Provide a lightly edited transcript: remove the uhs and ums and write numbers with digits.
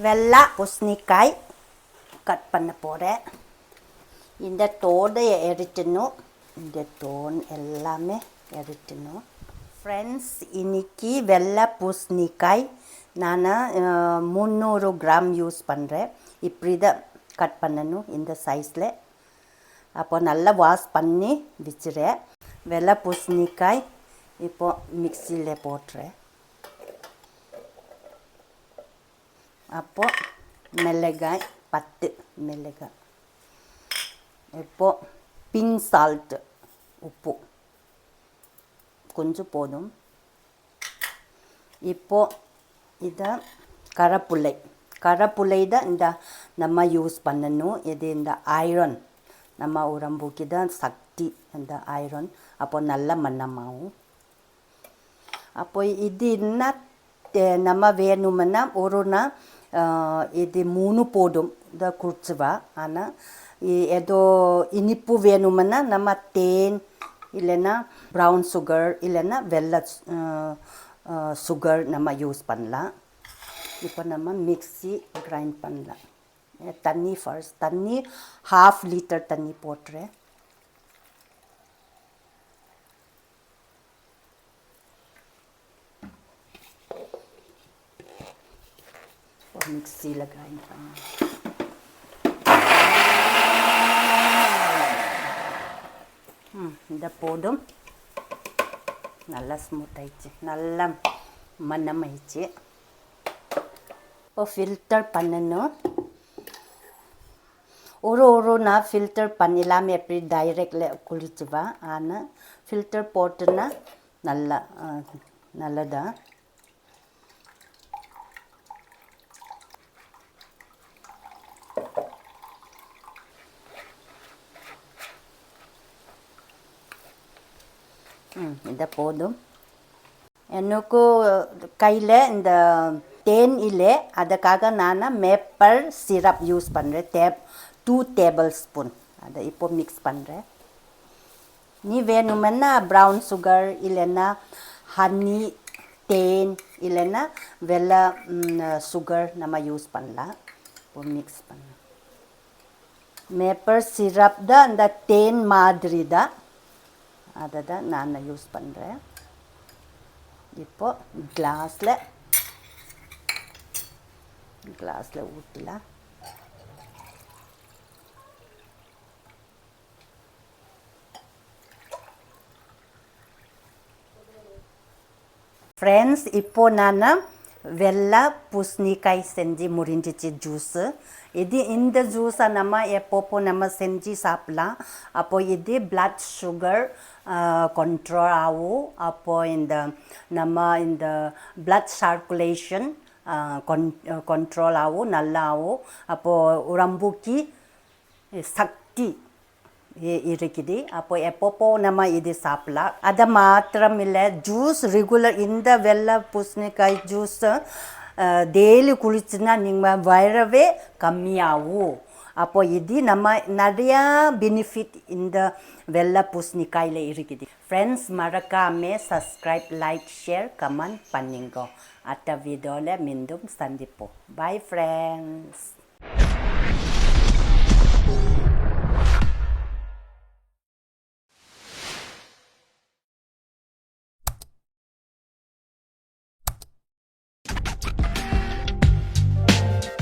வெள்ளை பூசணிக்காய் கட் பண்ண போகிறேன். இந்த தோடு எடுத்துணும், இந்த தோல் எல்லாமே எடுத்துணும். ஃப்ரெண்ட்ஸ், இன்னைக்கு வெள்ளை பூசணிக்காய் நான் 300 கிராம் யூஸ் பண்ணுறேன். இப்படி தான் கட் பண்ணணும், இந்த சைஸில். அப்போ நல்லா வாஷ் பண்ணி வச்சுறேன். வெள்ளை பூசணிக்காய் இப்போது மிக்சியில் போட்டுறேன். அப்போது மிளகாய் 10 மிளகாய். இப்போது பிங்க் சால்ட்டு உப்பு கொஞ்சம் போதும். இப்போது இதை கருவேப்பிலை தான் இந்த நம்ம யூஸ் பண்ணணும். இது இந்த ஐரன், நம்ம உடம்புக்கு தான் சக்தி இந்த ஐரன். அப்போ நல்ல மணமாகும். அப்போ இது என்ன நம்ம வேணும்னா ஒருனா இது 3 போடும் இதை குடிச்சுவா. ஆனால் ஏதோ இனிப்பு வேணும்னா நம்ம தேன் இல்லைன்னா ப்ரௌன் சுகர் இல்லைன்னா வெள்ளை சுகர் நம்ம யூஸ் பண்ணலாம். இப்போ நம்ம மிக்ஸி கிரைண்ட் பண்ணலாம். தண்ணி ஃபர்ஸ்ட், தண்ணி 1/2 லிட்டர் தண்ணி போட்டுறேன். மிக்ஸியில் கிரைண்ட் பண்ணலாம். இந்த போதும். நல்லா ஸ்மூத் ஆயிடுச்சு, நல்லா மணம் ஆயிடுச்சு. இப்போ ஃபில்டர் பண்ணணும். ஒரு நான் ஃபில்டர் பண்ணிடலாம். எப்படி டைரெக்டில் குளிச்சுவேன். ஆனால் ஃபில்டர் போட்டுன்னா நல்லதான். இந்த போதும். எனக்கு கையில் இந்த தேன் இல்லை, அதுக்காக நான் மேப்பிள் சிரப் யூஸ் பண்ணுறேன். 2 டேபிள் ஸ்பூன். அதை இப்போ மிக்ஸ் பண்ணுறேன். நீ வேணுமென்னா ப்ரௌன் சுகர் இல்லைன்னா ஹனி, தேன் இல்லைன்னா வெள்ளை சுகர் நம்ம யூஸ் பண்ணலாம். இப்போ மிக்ஸ் பண்ணலாம். மேப்பிள் சிரப் தான் அந்த தேன் மாதிரி தான், அதை தான் நான் யூஸ் பண்ணுறேன். இப்போது கிளாஸில் ஊற்றலாம். ஃப்ரெண்ட்ஸ், இப்போது நான் வெள்ளை பூசணிக்காய் செஞ்சு முடிஞ்சிச்சு ஜூஸு. இந்த ஜூஸை நம்ம எப்பப்போ நம்ம செஞ்சு சாப்பிட்லாம். அப்போது இது பிளட் சுகர் கண்ட்ரோல் ஆகும். அப்போது நம்ம இந்த பிளட் சர்க்குலேஷன் கண்ட்ரோல் ஆகும், நல்லா ஆகும். அப்போது உடம்புக்கு சக்தி இருக்குது. அப்போ எப்பப்போ நம்ம இது சாப்பிட்லாம். அது மாத்திரம் இல்லை, ஜூஸ் ரெகுலர் இந்த வெள்ளை பூசணிக்காய் ஜூஸ் டெய்லி குளிச்சுன்னா நீங்கள் வயிறவே கம்மியாகும். அப்போ இது நம்ம நிறையா பெனிஃபிட் இந்த வெள்ளை பூசணிக்காயில் இருக்குது. ஃப்ரெண்ட்ஸ், மறக்காமல் சப்ஸ்கிரைப், லைக், ஷேர், கமெண்ட் பண்ணிங்கோ. அடுத்த வீடியோவில் மீண்டும் சந்திப்போம். Bye friends.